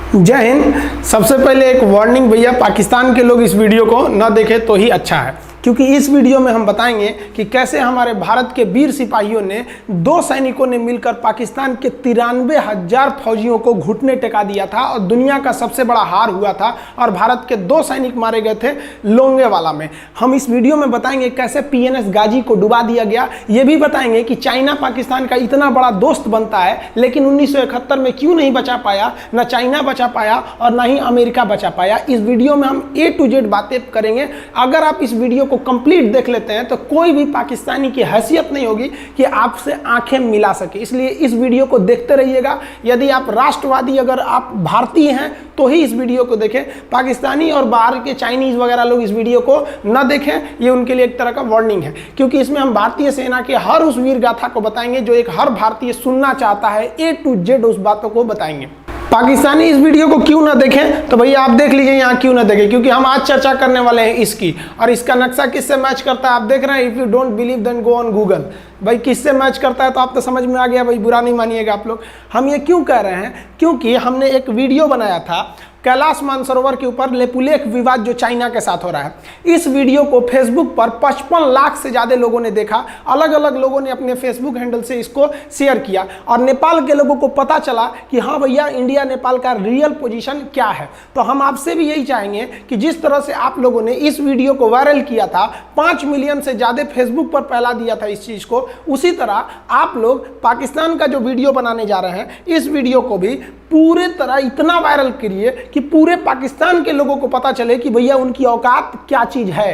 जय हिंद। सबसे पहले एक वार्निंग भैया, पाकिस्तान के लोग इस वीडियो को न देखें तो ही अच्छा है, क्योंकि इस वीडियो में हम बताएंगे कि कैसे हमारे भारत के वीर सिपाहियों ने 2 सैनिकों ने मिलकर पाकिस्तान के 93,000 फौजियों को घुटने टेका दिया था और दुनिया का सबसे बड़ा हार हुआ था और भारत के 2 सैनिक मारे गए थे लोंगेवाला में। हम इस वीडियो में बताएंगे कैसे PNS गाजी को डुबा दिया गया। ये भी बताएंगे कि चाइना पाकिस्तान का इतना बड़ा दोस्त बनता है, लेकिन 1971 में क्यों नहीं बचा पाया, ना चाइना बचा पाया और ना ही अमेरिका बचा पाया। इस वीडियो में हम A to Z बातें करेंगे। अगर आप इस वीडियो को कंप्लीट देख लेते हैं तो कोई भी पाकिस्तानी की हैसियत नहीं होगी कि आपसे आंखें मिला सके, इसलिए इस वीडियो को देखते रहिएगा। यदि आप राष्ट्रवादी, अगर आप भारतीय हैं तो ही इस वीडियो को देखें। पाकिस्तानी और बाहर के चाइनीज वगैरह लोग इस वीडियो को न देखें, ये उनके लिए एक तरह का वार्निंग है, क्योंकि इसमें हम भारतीय सेना के हर उस वीर गाथा को बताएंगे जो एक हर भारतीय सुनना चाहता है। A to Z उस बातों को बताएंगे। पाकिस्तानी इस वीडियो को क्यों ना देखें तो भैया आप देख लीजिए यहाँ क्यों ना देखें, क्योंकि हम आज चर्चा करने वाले हैं इसकी, और इसका नक्शा किससे मैच करता है आप देख रहे हैं। If you don't believe then go on Google. भाई किससे मैच करता है तो आप तो समझ में आ गया, भाई बुरा नहीं मानिएगा आप लोग। हम ये क्यों कह रहे हैं, क्योंकि हमने एक वीडियो बनाया था कैलाश मानसरोवर के ऊपर लेपुलेख विवाद जो चाइना के साथ हो रहा है। इस वीडियो को फेसबुक पर 55 लाख से ज़्यादा लोगों ने देखा। अलग अलग लोगों ने अपने फेसबुक हैंडल से इसको शेयर किया और नेपाल के लोगों को पता चला कि हाँ भैया, इंडिया नेपाल का रियल पोजीशन क्या है। तो हम आपसे भी यही चाहेंगे कि जिस तरह से आप लोगों ने इस वीडियो को वायरल किया था, 5 मिलियन से ज़्यादा फेसबुक पर फैला दिया था इस चीज़ को, उसी तरह आप लोग पाकिस्तान का जो वीडियो बनाने जा रहे हैं, इस वीडियो को भी पूरे तरह इतना वायरल करिए कि पूरे पाकिस्तान के लोगों को पता चले कि भैया उनकी औकात क्या चीज़ है।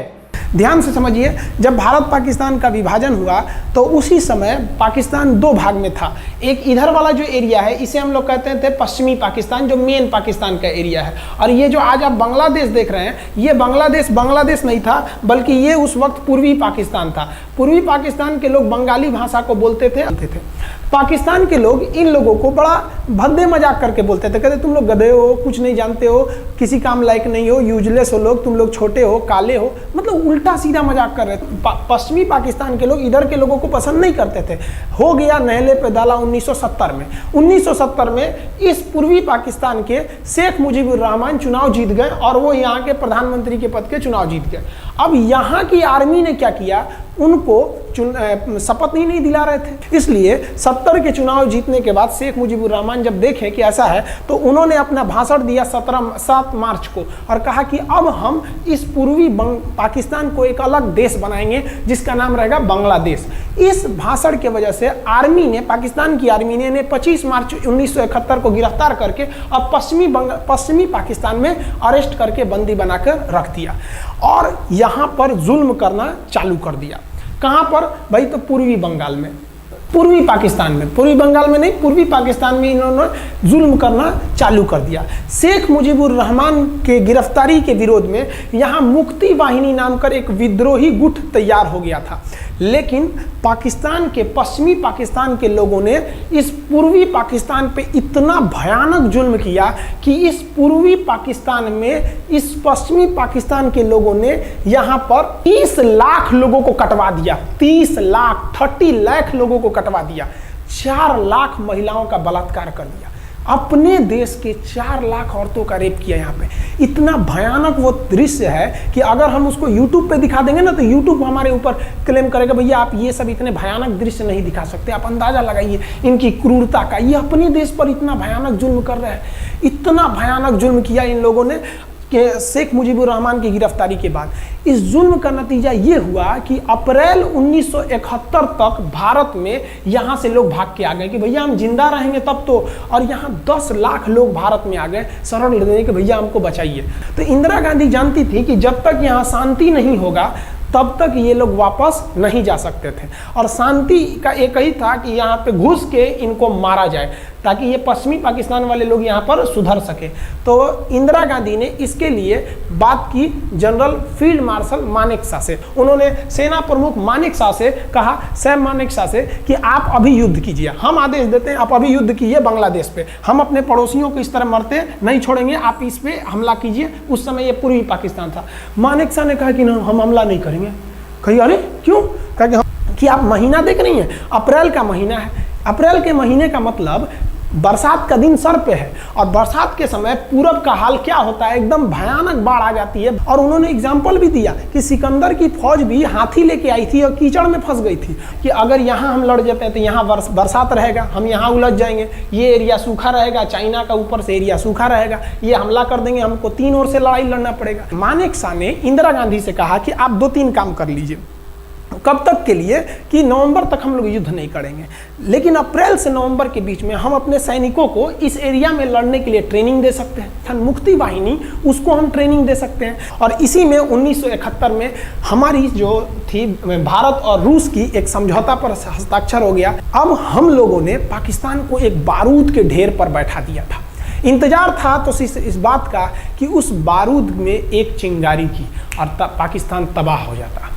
ध्यान से समझिए, जब भारत पाकिस्तान का विभाजन हुआ तो उसी समय पाकिस्तान 2 भाग में था। एक इधर वाला जो एरिया है, इसे हम लोग कहते थे पश्चिमी पाकिस्तान, जो मेन पाकिस्तान का एरिया है। और ये जो आज आप बांग्लादेश देख रहे हैं, ये बांग्लादेश नहीं था, बल्कि ये उस वक्त पूर्वी पाकिस्तान था। पूर्वी पाकिस्तान के लोग बंगाली भाषा को बोलते थे। पाकिस्तान के लोग इन लोगों को बड़ा भद्दे मजाक करके बोलते थे, कहते तुम लोग गधे हो, कुछ नहीं जानते हो, किसी काम लायक नहीं हो, यूजलेस हो लोग, तुम लोग छोटे हो, काले हो, मतलब उल्टा सीधा मजाक कर रहे थे। पश्चिमी पाकिस्तान के लोग इधर के लोगों को पसंद नहीं करते थे। हो गया नहले पे दाला 1970 में। 1970 में इस पूर्वी पाकिस्तान के शेख मुजीबुर रहमान चुनाव जीत गए और वो यहाँ के प्रधानमंत्री के पद के चुनाव जीत गए। अब यहाँ की आर्मी ने क्या किया, उनको शपथ ही नहीं दिला रहे थे। इसलिए 70 के चुनाव जीतने के बाद शेख मुजीबुर रहमान जब देखे कि ऐसा है, तो उन्होंने अपना भाषण दिया 7 मार्च को और कहा कि अब हम इस पूर्वी पाकिस्तान को एक अलग देश बनाएंगे जिसका नाम रहेगा बांग्लादेश। इस भाषण के वजह से आर्मी ने, पाकिस्तान की आर्मी ने 25 मार्च 1971 को गिरफ्तार करके अब पश्चिमी पाकिस्तान में अरेस्ट करके बंदी बनाकर रख दिया और यहाँ पर जुल्म करना चालू कर दिया। कहाँ पर भाई, तो पूर्वी बंगाल में, पूर्वी पाकिस्तान में, पूर्वी बंगाल में नहीं, पूर्वी पाकिस्तान में इन्होंने जुल्म करना चालू कर दिया। शेख मुजीबुर रहमान के गिरफ्तारी के विरोध में यहाँ मुक्ति वाहिनी नाम कर एक विद्रोही गुट तैयार हो गया था, लेकिन पाकिस्तान के, पश्चिमी पाकिस्तान के लोगों ने इस पूर्वी पाकिस्तान पे इतना भयानक जुल्म किया कि इस पूर्वी पाकिस्तान में इस पश्चिमी पाकिस्तान के लोगों ने यहाँ पर 30 लाख लोगों को कटवा दिया। 30 लाख लोगों को कटवा दिया। 4 लाख महिलाओं का बलात्कार कर दिया। अपने देश के 4 लाख औरतों का रेप किया। यहाँ पे इतना भयानक वो दृश्य है कि अगर हम उसको YouTube पे दिखा देंगे ना, तो YouTube हमारे ऊपर क्लेम करेगा, भैया आप ये सब इतने भयानक दृश्य नहीं दिखा सकते। आप अंदाजा लगाइए इनकी क्रूरता का। ये अपने देश पर इतना भयानक जुल्म कर रहे हैं। इतना भयानक जुल्म किया इन लोगों ने कि शेख मुजीबुर रहमान की गिरफ्तारी के बाद इस जुल्म का नतीजा ये हुआ कि अप्रैल 1971 तक भारत में यहाँ से लोग भाग के आ गए कि भैया हम जिंदा रहेंगे तब तो। और यहाँ 10 लाख लोग भारत में आ गए शरण लेने कि भैया हमको बचाइए। तो इंदिरा गांधी जानती थी कि जब तक यहाँ शांति नहीं होगा तब तक ये लोग वापस नहीं जा सकते थे, और शांति का एक ही था कि यहाँ पे घुस के इनको मारा जाए ताकि ये पश्चिमी पाकिस्तान वाले लोग यहाँ पर सुधर सके। तो इंदिरा गांधी ने इसके लिए बात की जनरल फील्ड मार्शल मानेकशॉ से। उन्होंने सेना प्रमुख मानेकशॉ से कहा, सैम मानेकशॉ से, कि आप अभी युद्ध कीजिए, हम आदेश देते हैं, आप अभी युद्ध कीजिए बांग्लादेश पे, हम अपने पड़ोसियों को इस तरह मरते नहीं छोड़ेंगे, आप इस पे हमला कीजिए। उस समय ये पूर्वी पाकिस्तान था। मानेकशॉ ने कहा कि ना, हम हमला नहीं करेंगे। कही अरे क्यों? कहा कि आप महीना देख रही हैं, अप्रैल का महीना है। अप्रैल के महीने का मतलब बरसात का दिन सर पे है और बरसात के समय पूरब का हाल क्या होता है, एकदम भयानक बाढ़ आ जाती है। और उन्होंने एग्जाम्पल भी दिया कि सिकंदर की फौज भी हाथी लेके आई थी और कीचड़ में फंस गई थी कि अगर यहाँ हम लड़ जाते हैं तो यहाँ बरसात रहेगा, हम यहाँ उलझ जाएंगे, ये एरिया सूखा रहेगा, चाइना का ऊपर से एरिया सूखा रहेगा, ये हमला कर देंगे, हमको 3 ओर से लड़ाई लड़ना पड़ेगा। मानेकशॉ ने इंदिरा गांधी से कहा कि आप 2-3 काम कर लीजिए। कब तक के लिए कि नवंबर तक हम लोग युद्ध नहीं करेंगे, लेकिन अप्रैल से नवंबर के बीच में हम अपने सैनिकों को इस एरिया में लड़ने के लिए ट्रेनिंग दे सकते हैं, मुक्ति वाहिनी उसको हम ट्रेनिंग दे सकते हैं। और इसी में 1971 में हमारी जो थी भारत और रूस की एक समझौता पर हस्ताक्षर हो गया। अब हम लोगों ने पाकिस्तान को एक बारूद के ढेर पर बैठा दिया था। इंतजार था तो इस बात का कि उस बारूद में एक चिंगारी की और पाकिस्तान तबाह हो जाता।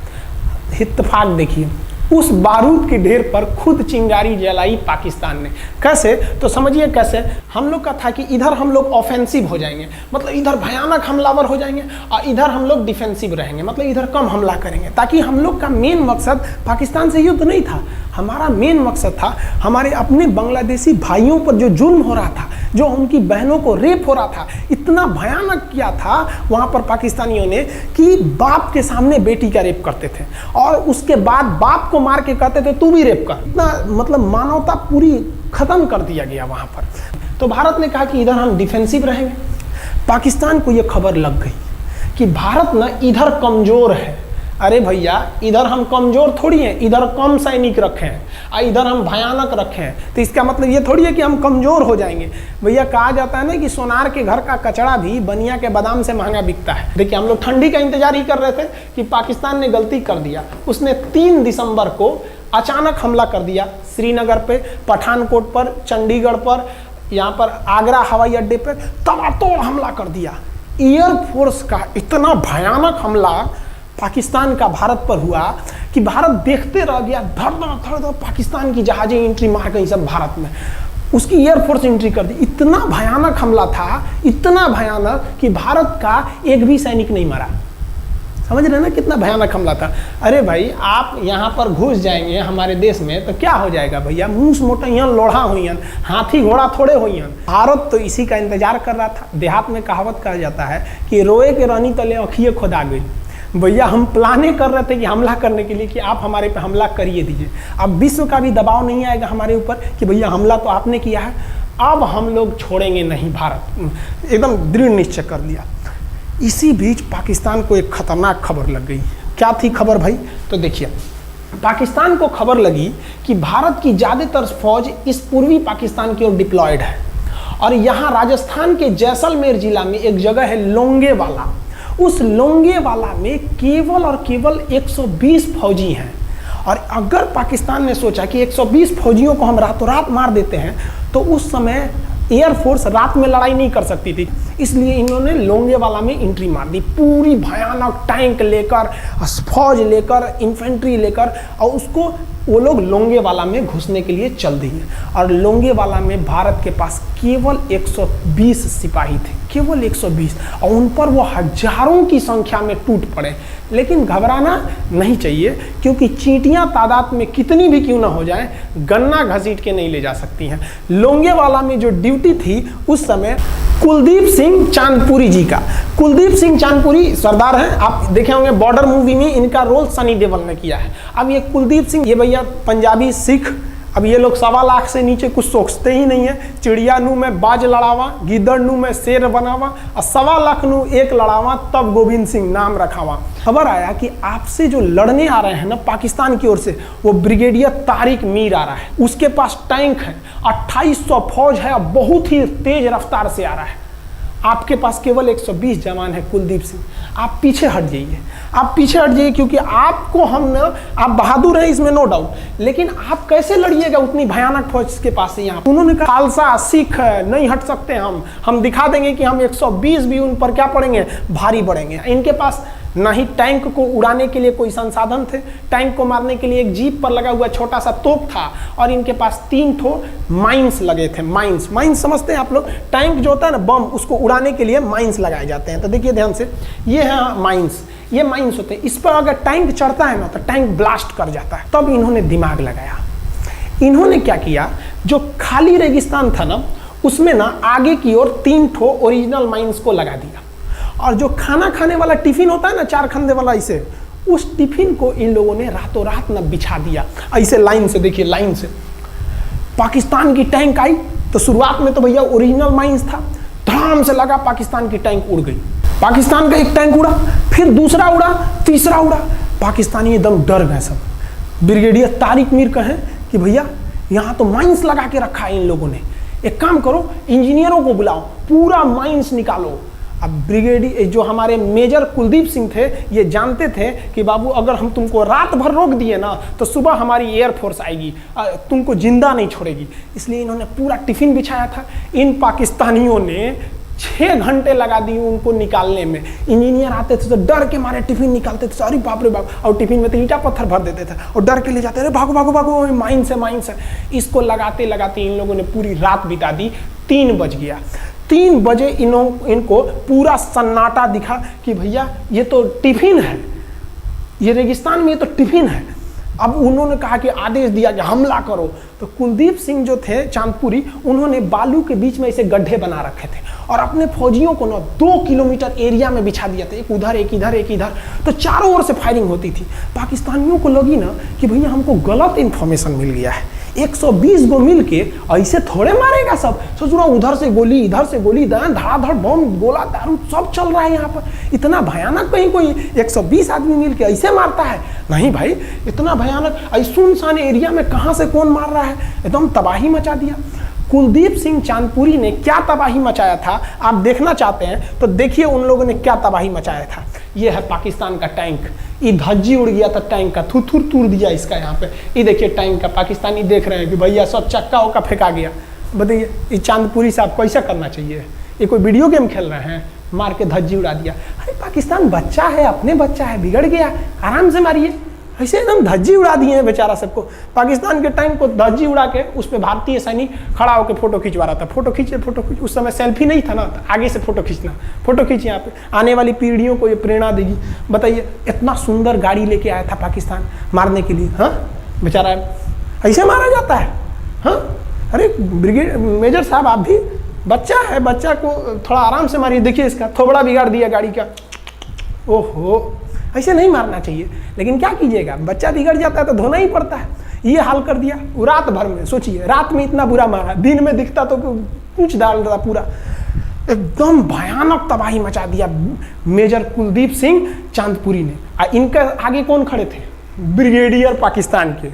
इत्तेफाक देखिए, उस बारूद के ढेर पर खुद चिंगारी जलाई पाकिस्तान ने। कैसे, तो समझिए कैसे। हम लोग का था कि इधर हम लोग ऑफेंसिव हो जाएंगे, मतलब इधर भयानक हमलावर हो जाएंगे, और इधर हम लोग डिफेंसिव रहेंगे, मतलब इधर कम हमला करेंगे, ताकि हम लोग का मेन मकसद पाकिस्तान से युद्ध नहीं था। हमारा मेन मकसद था हमारे अपने बांग्लादेशी भाइयों पर जो जुल्म हो रहा था, जो उनकी बहनों को रेप हो रहा था, इतना भयानक किया था वहाँ पर पाकिस्तानियों ने कि बाप के सामने बेटी का रेप करते थे और उसके बाद बाप को मार के कहते थे तू भी रेप कर। इतना मतलब मानवता पूरी खत्म कर दिया गया वहाँ पर। तो भारत ने कहा कि इधर हम डिफेंसिव रहेंगे। पाकिस्तान को ये खबर लग गई कि भारत ना इधर कमज़ोर है। अरे भैया, इधर हम कमज़ोर थोड़ी हैं, इधर कम सैनिक रखे हैं और इधर हम भयानक रखे हैं, तो इसका मतलब ये थोड़ी है कि हम कमज़ोर हो जाएंगे। भैया कहा जाता है ना कि सोनार के घर का कचड़ा भी बनिया के बादाम से महंगा बिकता है। देखिए, हम लोग ठंडी का इंतजार ही कर रहे थे कि पाकिस्तान ने गलती कर दिया। उसने 3 दिसंबर को अचानक हमला कर दिया श्रीनगर पे, पठानकोट पर, चंडीगढ़ पर, यहाँ पर आगरा हवाई अड्डे पर तबातोड़ हमला कर दिया। एयरफोर्स का इतना भयानक हमला पाकिस्तान का भारत पर हुआ कि भारत देखते रह गया। धड़ पाकिस्तान की जहाजें एंट्री मार गई सब भारत में, उसकी एयरफोर्स एंट्री कर दी। इतना भयानक हमला था, इतना भयानक कि भारत का एक भी सैनिक नहीं मरा। समझ रहे ना कितना भयानक हमला था। अरे भाई, आप यहाँ पर घुस जाएंगे हमारे देश में तो क्या हो जाएगा भैया, मूस मोटइयन लोढ़ा हुईन, हाथी घोड़ा थोड़े हुईन। भारत तो इसी का इंतजार कर रहा था। देहात में कहावत कहा जाता है कि रोए के रानी तले अखिए खुदा गई। भैया, हम प्लाने कर रहे थे कि हमला करने के लिए कि आप हमारे पे हमला करिए दीजिए। अब विश्व का भी दबाव नहीं आएगा हमारे ऊपर कि भैया हमला तो आपने किया है, अब हम लोग छोड़ेंगे नहीं। भारत एकदम दृढ़ निश्चय कर लिया। इसी बीच पाकिस्तान को एक खतरनाक खबर लग गई। क्या थी खबर भाई? तो देखिए, पाकिस्तान को खबर लगी कि भारत की ज़्यादातर फौज इस पूर्वी पाकिस्तान की ओर डिप्लॉयड है और यहाँ राजस्थान के जैसलमेर जिला में एक जगह है लोंगेवाला। उस लोंगेवाला में केवल और केवल 120 फौजी हैं। और अगर पाकिस्तान ने सोचा कि 120 फौजियों को हम रातों रात मार देते हैं तो उस समय एयरफोर्स रात में लड़ाई नहीं कर सकती थी, इसलिए इन्होंने लोंगेवाला में एंट्री मार दी। पूरी भयानक टैंक लेकर, फौज लेकर, इन्फेंट्री लेकर, और उसको वो लोग लोंगेवाला में घुसने के लिए चल दिए। और लोंगेवाला में भारत के पास केवल 120 सिपाही थे, केवल 120, और उन पर वो हजारों की संख्या में टूट पड़े। लेकिन घबराना नहीं चाहिए, क्योंकि चींटियां तादाद में कितनी भी क्यों ना हो जाए, गन्ना घसीट के नहीं ले जा सकती हैं। लोंगेवाला में जो ड्यूटी थी उस समय कुलदीप सिंह चांदपुरी जी का। कुलदीप सिंह चांदपुरी सरदार हैं, आप देखे होंगे बॉर्डर मूवी में इनका रोल सनी देओल ने किया है। अब ये कुलदीप सिंह, ये भैया पंजाबी सिख, अब ये लोग 1.25 लाख से नीचे कुछ सोचते ही नहीं है। चिड़िया नू में बाज लड़ावा, गिद्दड़ नू में शेर बनावा, और 1.25 लाख नू एक लड़ावा, तब गोविंद सिंह नाम रखावा। खबर आया कि आपसे जो लड़ने आ रहे हैं ना पाकिस्तान की ओर से, वो ब्रिगेडियर तारिक मीर आ रहा है। उसके पास टैंक है, 2800 फौज है, बहुत ही तेज रफ्तार से आ रहा है। आपके पास केवल 120 जवान है कुलदीप सिंह, आप पीछे हट जाइए, आप पीछे हट जाइए, क्योंकि आपको हम ना, आप बहादुर हैं इसमें नो डाउट, लेकिन आप कैसे लड़िएगा उतनी भयानक फौज के पास से। यहाँ उन्होंने कहा खालसा सिख नहीं हट सकते, हम दिखा देंगे कि हम 120 भी उन पर क्या पड़ेंगे, भारी पड़ेंगे। इनके पास ना ही टैंक को उड़ाने के लिए कोई संसाधन थे, टैंक को मारने के लिए एक जीप पर लगा हुआ छोटा सा तोप था, और इनके पास 3 ठो माइंस लगे थे। माइंस समझते हैं आप लोग, टैंक जो होता है ना बम, उसको उड़ाने के लिए माइंस लगाए जाते हैं। तो देखिए ध्यान से, ये है माइंस, ये माइंस होते हैं। इस पर अगर टैंक चढ़ता है ना तो टैंक ब्लास्ट कर जाता है। तब इन्होंने दिमाग लगाया, इन्होंने क्या किया, जो खाली रेगिस्तान था ना उसमें ना आगे की ओर 3 ठो ओरिजिनल माइंस को लगा दिया, और जो खाना खाने वाला टिफिन होता है ना 4 खंदे वाला, इसे उस टिफिन को इन लोगों ने रातों रात ना बिछा दिया ऐसे लाइन से। देखिए लाइन से पाकिस्तान की टैंक आई तो शुरुआत में तो भैया ओरिजिनल माइंस था, धड़ाम से लगा, पाकिस्तान की टैंक उड़ गई। पाकिस्तान का एक टैंक उड़ा, फिर दूसरा उड़ा, तीसरा उड़ा, पाकिस्तानी एकदम डर गए सब। ब्रिगेडियर तारिक मीर कहें कि भैया यहाँ तो माइंस लगा के रखा है इन लोगों ने, एक काम करो इंजीनियरों को बुलाओ, पूरा माइंस निकालो। अब ब्रिगेडियर जो हमारे मेजर कुलदीप सिंह थे ये जानते थे कि बाबू अगर हम तुमको रात भर रोक दिए ना तो सुबह हमारी एयरफोर्स आएगी, तुमको जिंदा नहीं छोड़ेगी, इसलिए इन्होंने पूरा टिफिन बिछाया था। इन पाकिस्तानियों ने 6 घंटे लगा दिए उनको निकालने में। इंजीनियर आते थे तो डर के मारे टिफिन निकालते थे, अरे बाप रे बाप, और टिफिन में तो ईंटा पत्थर भर देते थे और डर के ले जाते, अरे भागो भागो भागो माइंस है माइंस है। इसको लगाते लगाते इन लोगों ने पूरी रात बिता दी। 3 बज गया, 3 बजे इनको पूरा सन्नाटा दिखा कि भैया ये तो टिफिन है, ये रेगिस्तान में ये तो टिफिन है। अब उन्होंने कहा कि आदेश दिया कि हमला करो, तो कुलदीप सिंह जो थे चांदपुरी, उन्होंने बालू के बीच में ऐसे गड्ढे बना रखे थे और अपने फौजियों को ना 2 किलोमीटर एरिया में बिछा दिया था, एक उधर एक इधर एक इधर, तो चारों ओर से फायरिंग होती थी। पाकिस्तानियों को लगी ना कि भैया हमको गलत इंफॉर्मेशन मिल गया है, 120 गो मिल के ऐसे थोड़े मारेगा सब, सोच रहा उधर से गोली इधर से गोली, धड़ाधड़ बम गोला दारू सब चल रहा है यहाँ पर, इतना भयानक कहीं कोई 120 आदमी मिल के ऐसे मारता है? नहीं भाई, इतना भयानक सुनसान एरिया में कहाँ से कौन मार रहा है, एकदम तबाही मचा दिया। कुलदीप सिंह चांदपुरी ने क्या तबाही मचाया था आप देखना चाहते हैं तो देखिए उन लोगों ने क्या तबाही मचाया था। ये है पाकिस्तान का टैंक, ये धज्जी उड़ गया था टैंक का, थुथुर तूर दिया इसका यहाँ पे। ये देखिए टैंक का, पाकिस्तानी देख रहे हैं कि भैया सब चक्का उक्का फेंका गया। बताइए ये चांदपुरी साहब को ऐसा करना चाहिए? ये कोई वीडियो गेम खेल रहे हैं? मार के धज्जी उड़ा दिया। अरे पाकिस्तान बच्चा है, अपने बच्चा है, बिगड़ गया, आराम से मारिए। ऐसे एकदम धज्जी उड़ा दिए हैं बेचारा सबको। पाकिस्तान के टैंक को धज्जी उड़ा के उस पर भारतीय सैनिक खड़ा होकर फोटो खिंचवा रहा था। फोटो खींच, उस समय सेल्फी नहीं था ना, आगे से फोटो खींचना, फोटो खींच यहाँ पे, आने वाली पीढ़ियों को ये प्रेरणा देगी। बताइए इतना सुंदर गाड़ी लेके आया था पाकिस्तान मारने के लिए, हाँ बेचारा ऐसे मारा जाता है? हाँ अरे ब्रिगेड मेजर साहब आप भी बच्चा है, बच्चा को थोड़ा आराम से मारिए। देखिए इसका थोबड़ा बिगाड़ दिया गाड़ी का, ओहो ऐसे नहीं मारना चाहिए। लेकिन क्या कीजिएगा, बच्चा बिगड़ जाता है तो धोना ही पड़ता है। ये हाल कर दिया रात भर में। सोचिए रात में इतना बुरा मारा, दिन में दिखता तो कुछ डाल रहा पूरा, एकदम भयानक तबाही मचा दिया मेजर कुलदीप सिंह चांदपुरी ने। इनके आगे कौन खड़े थे? ब्रिगेडियर पाकिस्तान के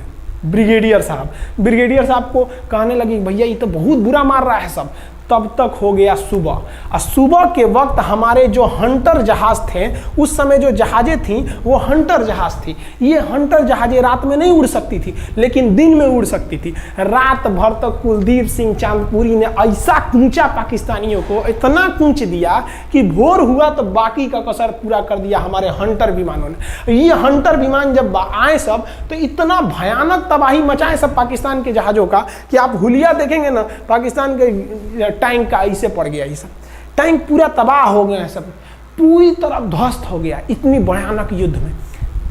ब्रिगेडियर साहब। ब्रिगेडियर साहब को कहने लगी भैया ये तो बहुत बुरा मार रहा है सब। तब तक हो गया सुबह, और सुबह के वक्त हमारे जो हंटर जहाज थे, उस समय जो जहाजें थी वो हंटर जहाज थी। ये हंटर जहाजें रात में नहीं उड़ सकती थी लेकिन दिन में उड़ सकती थी। रात भर तक कुलदीप सिंह चांदपुरी ने ऐसा कूचा पाकिस्तानियों को, इतना कूच दिया कि भोर हुआ तो बाकी का कसर पूरा कर दिया हमारे हंटर विमानों ने। ये हंटर विमान जब आए सब तो इतना भयानक तबाही मचाए सब पाकिस्तान के जहाज़ों का कि आप हुलिया देखेंगे ना, पाकिस्तान के टैंक का ऐसे पड़ गया, ये सब टैंक पूरा तबाह हो गया, सब पूरी तरह ध्वस्त हो गया इतनी भयानक युद्ध में।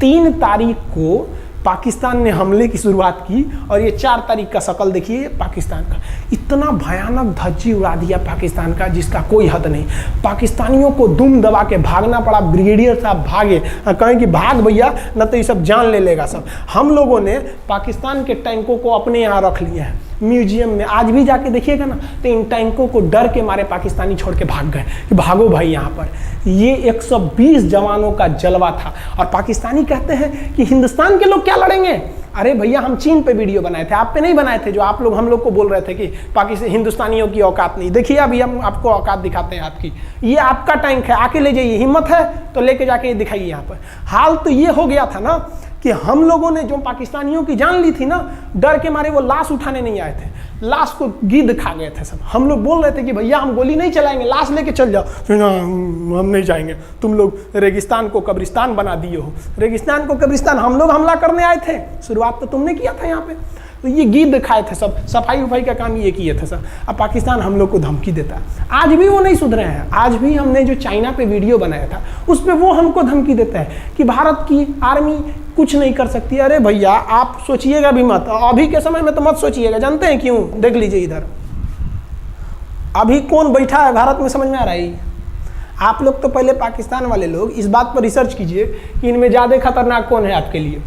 3 तारीख को पाकिस्तान ने हमले की शुरुआत की और ये 4 तारीख का शकल देखिए पाकिस्तान का। इतना भयानक धज्जी उड़ा दिया पाकिस्तान का जिसका कोई हद नहीं। पाकिस्तानियों को दुम दबा के भागना पड़ा। ब्रिगेडियर साहब भागे, कहें कि भाग भैया न तो ये सब जान ले लेगा सब। हम लोगों ने पाकिस्तान के टैंकों को अपने यहाँ रख लिए हैं म्यूजियम में। आज भी जाके देखिएगा ना तो इन टैंकों को डर के मारे पाकिस्तानी छोड़ के भाग गए कि भागो भाई यहाँ पर। ये 120 जवानों का जलवा था। और पाकिस्तानी कहते हैं कि हिंदुस्तान के लोग क्या लड़ेंगे? अरे भैया हम चीन पे वीडियो बनाए थे, आप पे नहीं बनाए थे, जो आप लोग हम लोग को बोल रहे थे कि पाकिस्तान हिंदुस्तानियों की औकात नहीं। देखिए अभी हम आपको औकात दिखाते हैं आपकी। ये आपका टैंक है, आके ले जाइए, हिम्मत है तो लेके जाके ये दिखाइए यहाँ पर। हाल तो ये हो गया था ना कि हम लोगों ने जो पाकिस्तानियों की जान ली थी ना, डर के मारे वो लाश उठाने नहीं आए थे, लाश को गिद्ध खा गए थे सब। हम लोग बोल रहे थे कि भैया हम गोली नहीं चलाएंगे, लाश लेके चल जाओ। हम नहीं जाएंगे, तुम लोग रेगिस्तान को कब्रिस्तान बना दिए हो। रेगिस्तान को कब्रिस्तान हम लोग हमला करने आए थे, शुरुआत तो तुमने किया था यहाँ पे। तो ये गिद्ध खाए थे सब, सफाई उफाई का काम ये किए थे सब। अब पाकिस्तान हम लोग को धमकी देता है, आज भी वो नहीं सुधरे हैं। आज भी हमने जो चाइना पे वीडियो बनाया था उस पर वो हमको धमकी देता है कि भारत की आर्मी कुछ नहीं कर सकती। अरे भैया आप सोचिएगा भी मत, अभी के समय में तो मत सोचिएगा। जानते हैं क्यों? देख लीजिए इधर अभी कौन बैठा है भारत में, समझ में आ रहा है? आप लोग तो पहले पाकिस्तान वाले लोग इस बात पर रिसर्च कीजिए कि इनमें ज़्यादा खतरनाक कौन है आपके लिए।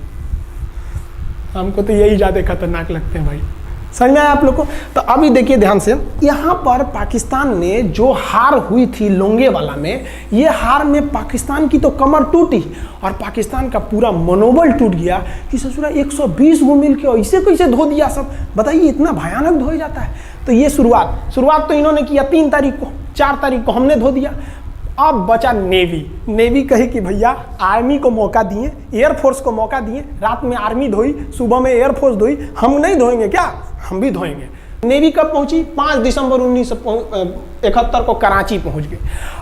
हमको तो यही ज़्यादा खतरनाक लगते हैं भाई, समझ में आया आप लोग को? तो अभी देखिए ध्यान से, यहाँ पर पाकिस्तान ने जो हार हुई थी लोंगेवाला में, ये हार में पाकिस्तान की तो कमर टूटी और पाकिस्तान का पूरा मनोबल टूट गया कि ससुरा 120 गो मिल के ऐसे कैसे धो दिया सब। बताइए इतना भयानक धो जाता है। तो ये शुरुआत तो इन्होंने किया 3 तारीख को, 4 तारीख को हमने धो दिया। अब बचा नेवी कही कि भैया आर्मी को मौका दिए, एयरफोर्स को मौका दिए, रात में आर्मी धोई, सुबह में एयरफोर्स धोई, हम नहीं धोएंगे क्या? हम भी धोएंगे। नेवी कब पहुंची? 5 दिसंबर 1971 को कराची पहुंच गई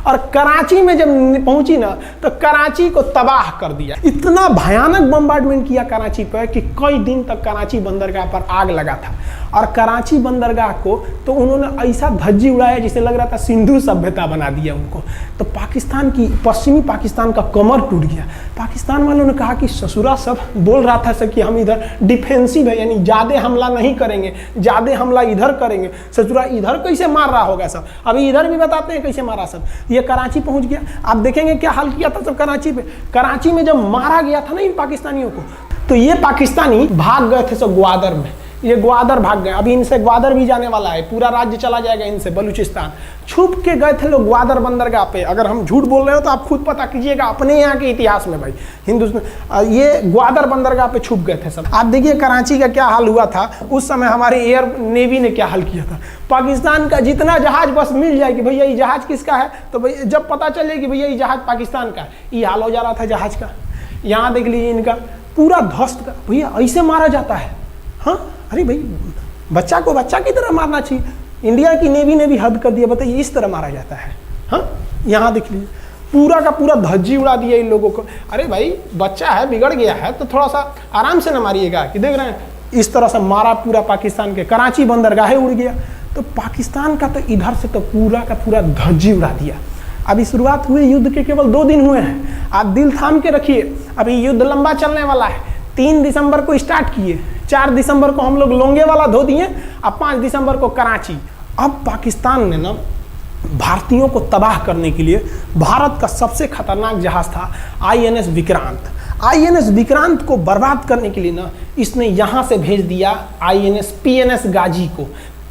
और कराची में जब पहुंची ना तो कराची को तबाह कर दिया। इतना भयानक बम्बार्डमेंट किया कराची पर कि कई दिन तक कराची बंदरगाह पर आग लगा था और कराची बंदरगाह को तो उन्होंने ऐसा धज्जी उड़ाया जिसे लग रहा था सिंधु सभ्यता बना दिया उनको। तो पाकिस्तान की, पश्चिमी पाकिस्तान का कमर टूट गया। पाकिस्तान वालों ने कहा कि ससुरा सब बोल रहा था सर कि हम इधर डिफेंसिव है, यानी ज़्यादा हमला नहीं करेंगे, ज़्यादा हमला इधर करेंगे। ससुरा इधर कैसे मार रहा होगा सब, अभी इधर भी बताते हैं कैसे मारा सब। ये कराची पहुंच गया, आप देखेंगे क्या हाल किया था सब कराची पे। कराची में जब मारा गया था ना इन पाकिस्तानियों को, तो ये पाकिस्तानी भाग गए थे सब ग्वादर में। ये ग्वादर भाग गए, अभी इनसे ग्वादर भी जाने वाला है, पूरा राज्य चला जाएगा इनसे, बलूचिस्तान। छुप के गए थे लोग ग्वादर बंदरगाह पे। अगर हम झूठ बोल रहे हो तो आप खुद पता कीजिएगा अपने यहाँ के इतिहास में भाई, हिंदुस्तान। ये ग्वादर बंदरगाह पे छुप गए थे सब। आप देखिए कराची का क्या हाल हुआ था उस समय, हमारे एयर नेवी ने क्या हाल किया था। पाकिस्तान का जितना जहाज बस मिल जाए कि भैया ये जहाज किसका है, तो भैया जब पता चले कि भैया ये जहाज पाकिस्तान का है, ये हाल हो जा रहा था जहाज का। यहाँ देख लीजिए इनका पूरा ध्वस्त का। भैया ऐसे मारा जाता है? हाँ, अरे भाई बच्चा को बच्चा की तरह मारना चाहिए। इंडिया की नेवी ने भी हद कर दिया। बताइए इस तरह मारा जाता है? हाँ, यहाँ देख लीजिए पूरा का पूरा धज्जी उड़ा दिया इन लोगों को। अरे भाई बच्चा है, बिगड़ गया है तो थोड़ा सा आराम से ना मारिएगा, कि देख रहे हैं इस तरह से मारा पूरा पाकिस्तान के। कराची बंदरगाह उड़ गया। तो पाकिस्तान का तो इधर से तो पूरा का पूरा धज्जी उड़ा दिया। अभी शुरुआत हुई युद्ध के, केवल 2 दिन हुए हैं। आप दिल थाम के रखिए, अभी युद्ध लंबा चलने वाला है। 3 दिसंबर को स्टार्ट किए, 4 दिसंबर को हम लोग लोंगेवाला धो दिए, अब 5 दिसंबर को कराची। अब पाकिस्तान ने ना भारतीयों को तबाह करने के लिए, भारत का सबसे खतरनाक जहाज था INS विक्रांत। INS विक्रांत को बर्बाद करने के लिए ना इसने यहाँ से भेज दिया INS PNS गाजी को।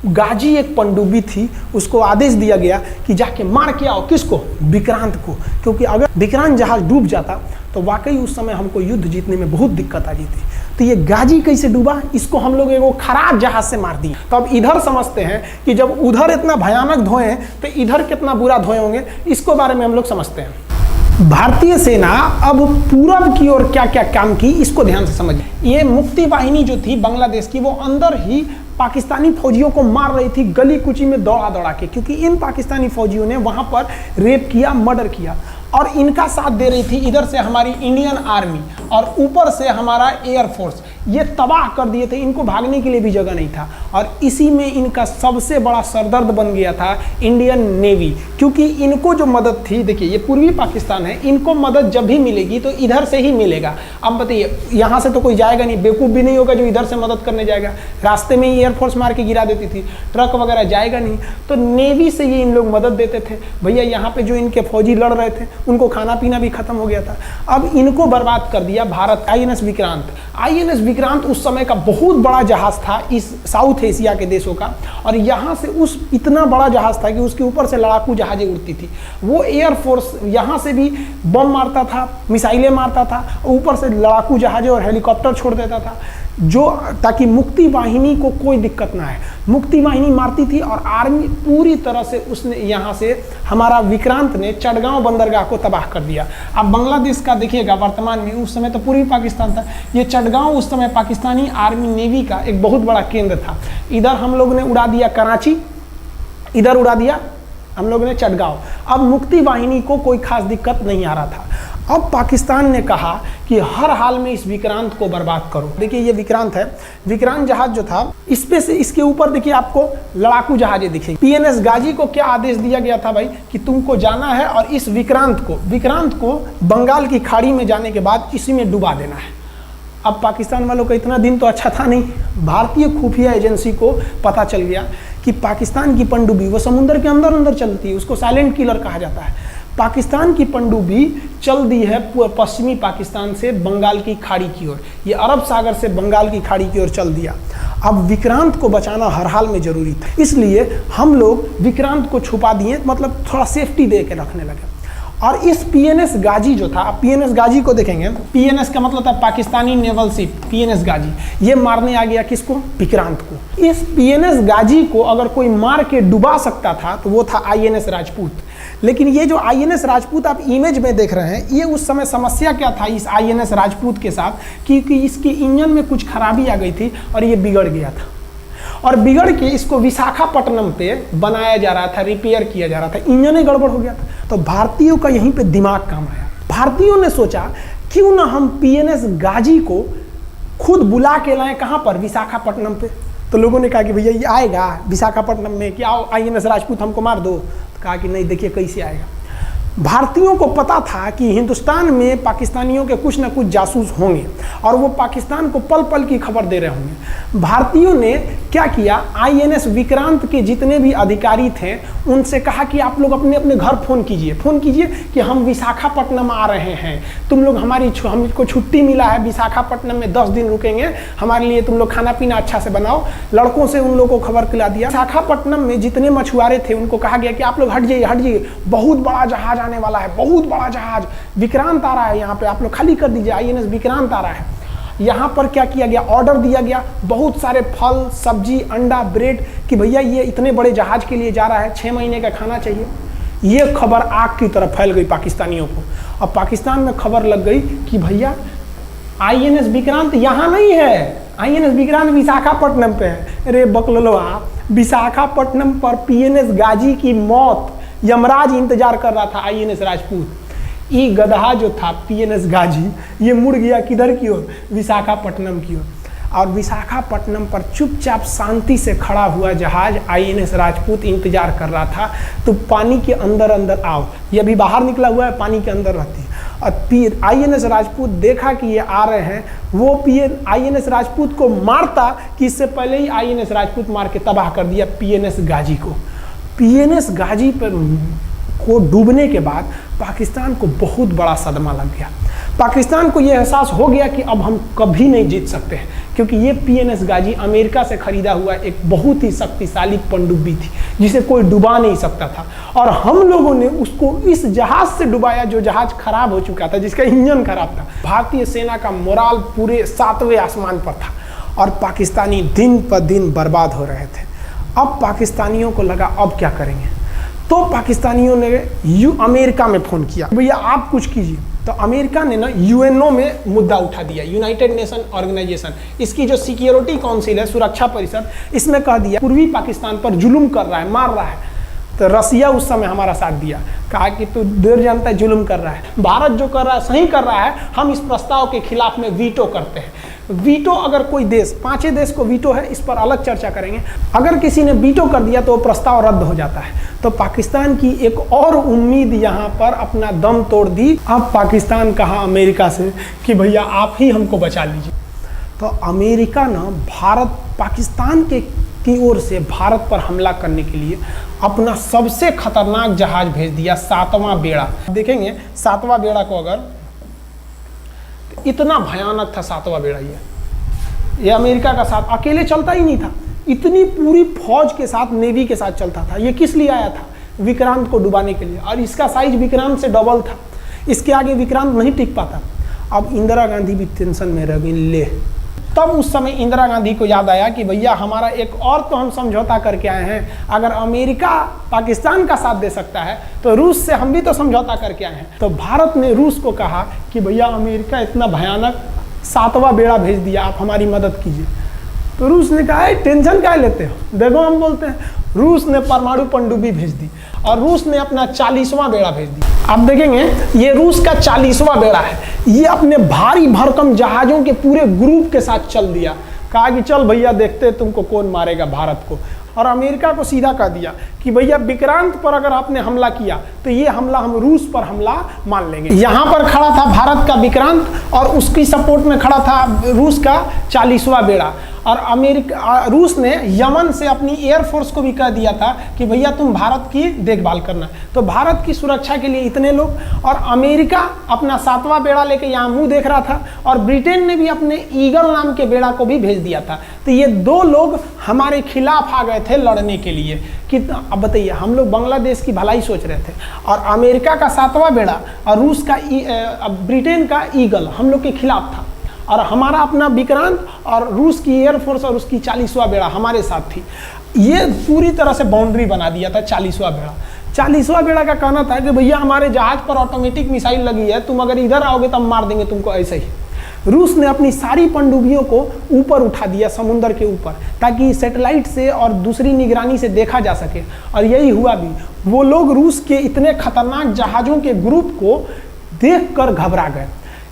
गाजी एक पनडुब्बी थी, उसको आदेश दिया गया कि जाके मार के आओ। किसको? विक्रांत को। क्योंकि अगर विक्रांत जहाज डूब जाता तो वाकई उस समय हमको युद्ध जीतने में बहुत दिक्कत आ जाती। तो ये गाजी कैसे डूबा, इसको हम लोग एगो खराब जहाज से मार दिए। तो अब इधर समझते हैं कि जब उधर इतना भयानक धोए तो इधर कितना बुरा धोए होंगे, इसको बारे में हम लोग समझते हैं। भारतीय सेना अब पूरब की ओर क्या क्या काम की, इसको ध्यान से समझिए। ये मुक्ति वाहिनी जो थी बांग्लादेश की, वो अंदर ही पाकिस्तानी फौजियों को मार रही थी गली कुची में दौड़ा दौड़ा के, क्योंकि इन पाकिस्तानी फौजियों ने वहां पर रेप किया, मर्डर किया। और इनका साथ दे रही थी इधर से हमारी इंडियन आर्मी और ऊपर से हमारा एयरफोर्स। ये तबाह कर दिए थे, इनको भागने के लिए भी जगह नहीं था। और इसी में इनका सबसे बड़ा सरदर्द बन गया था इंडियन नेवी, क्योंकि इनको जो मदद थी, देखिए ये पूर्वी पाकिस्तान है, इनको मदद जब भी मिलेगी तो इधर से ही मिलेगा। अब बताइए यहाँ से तो कोई जाएगा नहीं, बेवकूफ़ भी नहीं होगा जो इधर से मदद करने जाएगा। रास्ते में ही एयरफोर्स मार के गिरा देती थी, ट्रक वगैरह जाएगा नहीं। तो नेवी से ये इन लोग मदद देते थे। भैया यहाँ पे जो इनके फौजी लड़ रहे थे उनको खाना पीना भी खत्म हो गया था। अब इनको बर्बाद कर दिया भारत। INS विक्रांत, INS विक्रांत उस समय का बहुत बड़ा जहाज था इस साउथ एशिया के देशों का। और यहाँ से उस इतना बड़ा जहाज था कि उसके ऊपर से लड़ाकू जहाजें उड़ती थी। वो एयरफोर्स यहाँ से भी बम मारता था, मिसाइलें मारता था, ऊपर से लड़ाकू जहाजें और हेलीकॉप्टर छोड़ देता था, जो ताकि मुक्ति वाहिनी को कोई दिक्कत ना है। मुक्ति वाहिनी मारती थी और आर्मी पूरी तरह से उसने यहाँ से हमारा विक्रांत ने चटगांव बंदरगाह को तबाह कर दिया। अब बांग्लादेश का देखिएगा वर्तमान में, उस समय तो पूर्वी पाकिस्तान था, ये चटगांव उस समय पाकिस्तानी आर्मी नेवी का एक बहुत बड़ा केंद्र था। इधर हम लोग ने उड़ा दिया कराची, इधर उड़ा दिया हम लोग ने चटगांव। अब मुक्ति वाहिनी को कोई खास दिक्कत नहीं आ रहा था। अब पाकिस्तान ने कहा कि हर हाल में इस विक्रांत को बर्बाद करो। देखिए ये विक्रांत है, विक्रांत जहाज जो था इस पे से इसके ऊपर देखिए आपको लड़ाकू जहाजें दिखेगी। पीएनएस गाजी को क्या आदेश दिया गया था भाई कि तुमको जाना है और इस विक्रांत को बंगाल की खाड़ी में जाने के बाद इसी में डुबा देना है। अब पाकिस्तान वालों का इतना दिन तो अच्छा था नहीं, भारतीय खुफिया एजेंसी को पता चल गया कि पाकिस्तान की पनडुब्बी वो समुद्र के अंदर अंदर चलती है, उसको साइलेंट किलर कहा जाता है। पाकिस्तान की पनडुब्बी चल दी है पश्चिमी पाकिस्तान से बंगाल की खाड़ी की ओर, ये अरब सागर से बंगाल की खाड़ी की ओर चल दिया। अब विक्रांत को बचाना हर हाल में जरूरी था, इसलिए हम लोग विक्रांत को छुपा दिए, मतलब थोड़ा सेफ्टी दे के रखने लगे। और इस पीएनएस गाजी जो था, अब पीएनएस गाजी को देखेंगे, पीएनएस का मतलब था पाकिस्तानी नेवल शिप, पीएनएस गाजी, ये मारने आ गया किसको? विक्रांत को। इस पीएनएस गाजी को अगर कोई मार के डुबा सकता था तो वो था आईएनएस राजपूत। लेकिन ये जो आईएनएस राजपूत आप इमेज में देख रहे हैं, ये उस समय समस्या क्या था इस आईएनएस राजपूत के साथ, क्योंकि इसके इंजन में कुछ खराबी आ गई थी और ये बिगड़ गया था, और बिगड़ के इसको विशाखापट्टनम पे बनाया जा रहा था, रिपेयर किया जा रहा था, इंजन ही गड़बड़ हो गया था। तो भारतीयों का यहीं पे दिमाग काम आया। भारतीयों ने सोचा क्यों ना हम पीएनएस गाजी को खुद बुला के लाएं, कहाँ पर? विशाखापट्टनम पे। तो लोगों ने कहा कि भैया ये आएगा विशाखापट्टनम में, कि आओ आईएनएस राजपूत हमको मार दो। तो कहा कि नहीं, देखिए कैसे आएगा। भारतीयों को पता था कि हिंदुस्तान में पाकिस्तानियों के कुछ न कुछ जासूस होंगे और वो पाकिस्तान को पल पल की खबर दे रहे होंगे। भारतीयों ने क्या किया, आईएनएस विक्रांत के जितने भी अधिकारी थे उनसे कहा कि आप लोग अपने अपने घर फ़ोन कीजिए कि हम विशाखापट्टनम आ रहे हैं, तुम लोग हमको छुट्टी मिला है, विशाखापट्टनम में 10 दिन रुकेंगे, हमारे लिए तुम लोग खाना पीना अच्छा से बनाओ। लड़कों से उन लोगों को खबर खिला दिया। विशाखापट्टनम में जितने मछुआरे थे उनको कहा गया कि आप लोग हट जाइए, बहुत बड़ा जहाज आने वाला है, बहुत बड़ा जहाज विक्रांत आ रहा है, यहाँ पे आप लोग खाली कर दीजिए, आईएनएस विक्रांत आ रहा है। यहाँ पर क्या किया गया, ऑर्डर दिया गया, बहुत सारे फल सब्जी अंडा ब्रेड, कि भैया ये इतने बड़े जहाज के लिए जा रहा है, 6 महीने का खाना चाहिए। ये खबर आग की तरह फैल गई पाकिस्तानियों को। अब पाकिस्तान में खबर लग गई कि भैया आईएनएस विक्रांत यहाँ नहीं है, आईएनएस विक्रांत विशाखापट्टनम पे है। अरे बकलोलवा, विशाखापट्टनम पर पीएनएस गाजी की मौत यमराज इंतजार कर रहा था, आईएनएस राजपूत। ये गधा जो था पीएनएस गाजी, ये मुड़ गया किधर की ओर? विशाखापट्टनम की ओर। और विशाखापट्टनम पर चुपचाप शांति से खड़ा हुआ जहाज आईएनएस राजपूत इंतजार कर रहा था, तो पानी के अंदर अंदर आओ, ये अभी बाहर निकला हुआ है, पानी के अंदर रहती है। और आईएनएस राजपूत देखा कि ये आ रहे हैं, वो आईएनएस राजपूत को मारता कि इससे पहले ही आईएनएस राजपूत मार के तबाह कर दिया पीएनएस गाजी को। पीएनएस गाजी पर को डूबने के बाद पाकिस्तान को बहुत बड़ा सदमा लग गया। पाकिस्तान को यह एहसास हो गया कि अब हम कभी नहीं जीत सकते हैं, क्योंकि ये पीएनएस गाजी अमेरिका से खरीदा हुआ एक बहुत ही शक्तिशाली पनडुब्बी थी जिसे कोई डुबा नहीं सकता था, और हम लोगों ने उसको इस जहाज से डुबाया जो जहाज खराब हो चुका था, जिसका इंजन खराब था। भारतीय सेना का मोराल पूरे 7वें आसमान पर था और पाकिस्तानी दिन पर दिन बर्बाद हो रहे थे। अब पाकिस्तानियों को लगा अब क्या करेंगे, तो पाकिस्तानियों ने अमेरिका में फ़ोन किया, भैया आप कुछ कीजिए। तो अमेरिका ने ना यूएनओ में मुद्दा उठा दिया, यूनाइटेड नेशन ऑर्गेनाइजेशन, इसकी जो सिक्योरिटी काउंसिल है, सुरक्षा परिषद, इसमें कह दिया पूर्वी पाकिस्तान पर जुल्म कर रहा है, मार रहा है। तो रसिया उस समय हमारा साथ दिया, कहा कि तू देर जानता है जुल्म कर रहा है, भारत जो कर रहा है सही कर रहा है, हम इस प्रस्ताव के खिलाफ में वीटो करते हैं। वीटो अगर कोई देश, 5 देश को वीटो है, इस पर अलग चर्चा करेंगे, अगर किसी ने वीटो कर दिया तो प्रस्ताव रद्द हो जाता है। तो पाकिस्तान की एक और उम्मीद यहाँ पर अपना दम तोड़ दी। अब पाकिस्तान कहा अमेरिका से कि भैया आप ही हमको बचा लीजिए। तो अमेरिका ना पाकिस्तान की ओर से भारत पर हमला करने के लिए अपना सबसे खतरनाक जहाज भेज दिया, 7वां बेड़ा। देखेंगे 7वां बेड़ा को, अगर इतना भयानक था 7वां बेड़ा, ये अमेरिका का साथ अकेले चलता ही नहीं था, इतनी पूरी फौज के साथ, नेवी के साथ चलता था। ये किस लिए आया था? विक्रांत को डुबाने के लिए, और इसका साइज विक्रांत से डबल था, इसके आगे विक्रांत नहीं टिक पाता। अब इंदिरा गांधी भी टेंशन में रह गई। ले, तब उस समय इंदिरा गांधी को याद आया कि भैया हमारा एक और तो हम समझौता करके आए हैं, अगर अमेरिका पाकिस्तान का साथ दे सकता है तो रूस से हम भी तो समझौता करके आए हैं। तो भारत ने रूस को कहा कि भैया अमेरिका इतना भयानक 7वां बेड़ा भेज दिया, आप हमारी मदद कीजिए। तो रूस ने कहा टेंशन क्या लेते हो, देखो हम बोलते हैं। रूस ने परमाणु पनडुब्बी भेज दी और रूस ने अपना 40वां बेड़ा भेज दिया। आप देखेंगे ये रूस का 40वां बेड़ा है। ये अपने भारी भरकम जहाजों के पूरे ग्रुप के साथ चल दिया, कहा कि चल भैया देखते तुमको कौन मारेगा भारत को। और अमेरिका को सीधा कह दिया कि भैया विक्रांत पर अगर आपने हमला किया तो ये हमला हम रूस पर हमला मान लेंगे। यहाँ पर खड़ा था भारत का विक्रांत और उसकी सपोर्ट में खड़ा था रूस का 40वां बेड़ा। और रूस ने यमन से अपनी एयरफोर्स को भी कह दिया था कि भैया तुम भारत की देखभाल करना। तो भारत की सुरक्षा के लिए इतने लोग, और अमेरिका अपना 7वां बेड़ा लेके यहाँ मुंह देख रहा था, और ब्रिटेन ने भी अपने ईगल नाम के बेड़ा को भी भेज दिया था। तो ये 2 लोग हमारे खिलाफ आ गए थे लड़ने के लिए कि अब बताइए, हम लोग बांग्लादेश की भलाई सोच रहे थे और अमेरिका का 7वां बेड़ा और रूस का ब्रिटेन का ईगल हम लोग के खिलाफ था, और हमारा अपना विक्रांत और रूस की एयरफोर्स और उसकी 40वां बेड़ा हमारे साथ थी। ये पूरी तरह से बाउंड्री बना दिया था 40वां बेड़ा। 40वां बेड़ा का कहना था कि भैया हमारे जहाज पर ऑटोमेटिक मिसाइल लगी है, तुम अगर इधर आओगे तो हम मार देंगे तुमको ऐसे ही। रूस ने अपनी सारी पनडुब्बियों को ऊपर उठा दिया समुद्र के ऊपर, ताकि सैटेलाइट से और दूसरी निगरानी से देखा जा सके, और यही हुआ भी। वो लोग रूस के इतने खतरनाक जहाज़ों के ग्रुप को देखकर घबरा गए,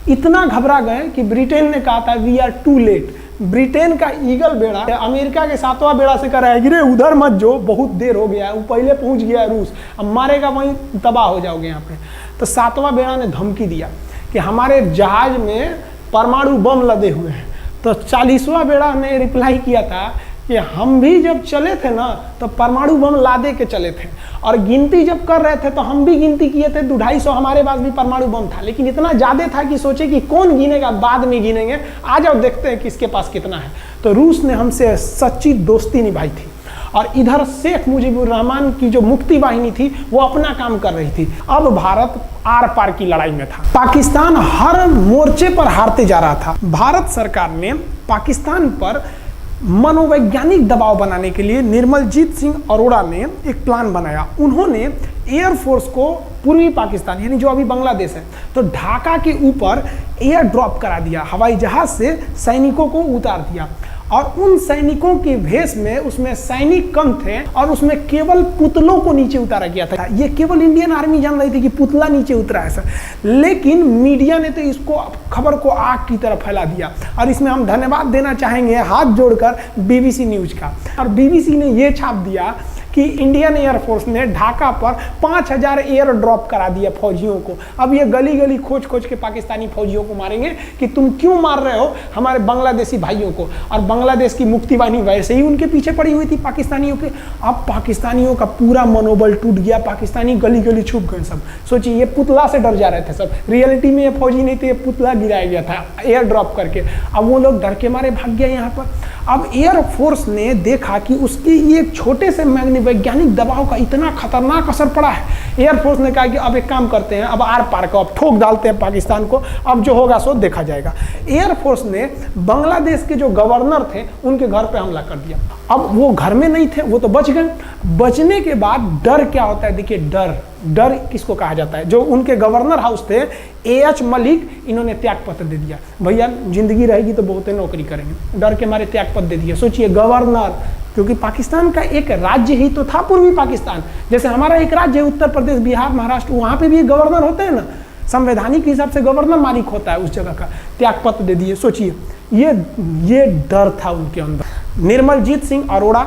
इतना घबरा गए कि ब्रिटेन ने कहा था we are too late. Britain का ईगल बेड़ा अमेरिका के 7वां बेड़ा से कह रहा है कि रे उधर मत जो, बहुत देर हो गया है, वो पहले पहुंच गया है रूस, अब मारेगा वहीं तबाह हो जाओगे यहाँ पे। तो 7वां बेड़ा ने धमकी दिया कि हमारे जहाज में परमाणु बम लदे हुए हैं। तो 40वां बेड़ा ने रिप्लाई किया था कि हम भी जब चले थे ना तो परमाणु बम लादे के चले थे, और गिनती जब कर रहे थे तो हम भी गिनती किए थे 250 हमारे पास भी परमाणु बम था, लेकिन इतना ज़्यादा था कि सोचे कि कौन गिनेगा, बाद में गिनेंगे, आ जाओ देखते हैं किसके पास कितना है। तो रूस ने हमसे सच्ची दोस्ती निभाई थी, और इधर शेख मुजीबुर रहमान की जो मुक्ति वाहिनी थी वो अपना काम कर रही थी। अब भारत आर पार की लड़ाई में था। पाकिस्तान हर मोर्चे पर हारते जा रहा था। भारत सरकार ने पाकिस्तान पर मनोवैज्ञानिक दबाव बनाने के लिए निर्मलजीत सिंह अरोड़ा ने एक प्लान बनाया। उन्होंने एयरफोर्स को पूर्वी पाकिस्तान यानी जो अभी बांग्लादेश है तो ढाका के ऊपर एयर ड्रॉप करा दिया, हवाई जहाज से सैनिकों को उतार दिया, और उन सैनिकों के भेष में उसमें सैनिक कम थे और उसमें केवल पुतलों को नीचे उतारा गया था। ये केवल इंडियन आर्मी जान रही थी कि पुतला नीचे उतरा है सर, लेकिन मीडिया ने तो इसको खबर को आग की तरह फैला दिया। और इसमें हम धन्यवाद देना चाहेंगे हाथ जोड़कर BBC न्यूज का। और BBC ने ये छाप दिया कि इंडियन एयरफोर्स ने ढाका पर 5000 एयर ड्रॉप करा दिया फौजियों को। अब ये गली गली खोज खोज के पाकिस्तानी फौजियों को मारेंगे कि तुम क्यों मार रहे हो हमारे बांग्लादेशी भाइयों को। और बांग्लादेश की मुक्ति वाहिनी वैसे ही उनके पीछे पड़ी हुई थी पाकिस्तानियों के। अब पाकिस्तानियों का पूरा मनोबल टूट गया, पाकिस्तानी गली गली छुप गए सब। सोचिए ये पुतला से डर जा रहे थे सब, रियलिटी में ये फौजी नहीं थे, ये पुतला गिराया गया था एयर ड्रॉप करके। अब वो लोग डर के मारे भाग गए यहाँ पर। अब एयरफोर्स ने देखा कि उसकी ये छोटे से वैज्ञानिक दबाव का इतना खतरनाक असर पड़ा है। एयरफोर्स ने कहा कि अब एक काम करते हैं, अब आर पार को अब ठोक डालते हैं पाकिस्तान को, अब जो होगा सो देखा जाएगा। एयरफोर्स ने बांग्लादेश के जो गवर्नर थे उनके घर पे हमला कर दिया। अब वो घर में नहीं थे, वो तो बच गए। बचने के बाद डर क्या होता है, देखिए डर किसको कहा जाता है। जो उनके गवर्नर हाउस थे AH मलिक, इन्होंने त्याग पत्र दे दिया, भैया जिंदगी रहेगी तो बहुत नौकरी करेंगे, डर के मारे त्याग पत्र दे दिया। सोचिए गवर्नर, क्योंकि पाकिस्तान का एक राज्य ही तो था पूर्वी पाकिस्तान, जैसे हमारा एक राज्य है उत्तर प्रदेश, बिहार, महाराष्ट्र, वहाँ पे भी एक गवर्नर होते हैं ना, संवैधानिक हिसाब से गवर्नर मालिक होता है उस जगह का। त्याग पत्र दे दिए। सोचिए ये डर था उनके अंदर। निर्मलजीत सिंह अरोड़ा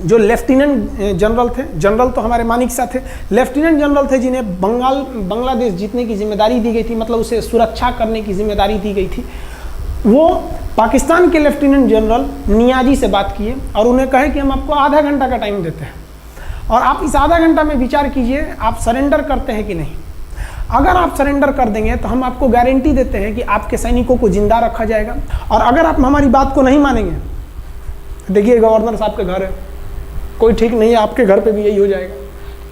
जो लेफ्टिनेंट जनरल थे, जनरल तो हमारे मानिक शाह थे, लेफ्टिनेंट जनरल थे जिन्हें बांग्लादेश जीतने की जिम्मेदारी दी गई थी, मतलब उसे सुरक्षा करने की जिम्मेदारी दी गई थी। वो पाकिस्तान के लेफ्टिनेंट जनरल नियाजी से बात किए और उन्हें कहे कि हम आपको आधा घंटा का टाइम देते हैं और आप इस आधा घंटा में विचार कीजिए आप सरेंडर करते हैं कि नहीं। अगर आप सरेंडर कर देंगे तो हम आपको गारंटी देते हैं कि आपके सैनिकों को जिंदा रखा जाएगा, और अगर आप हमारी बात को नहीं मानेंगे, देखिए गवर्नर साहब के घर है, कोई ठीक नहीं है, आपके घर पे भी यही हो जाएगा।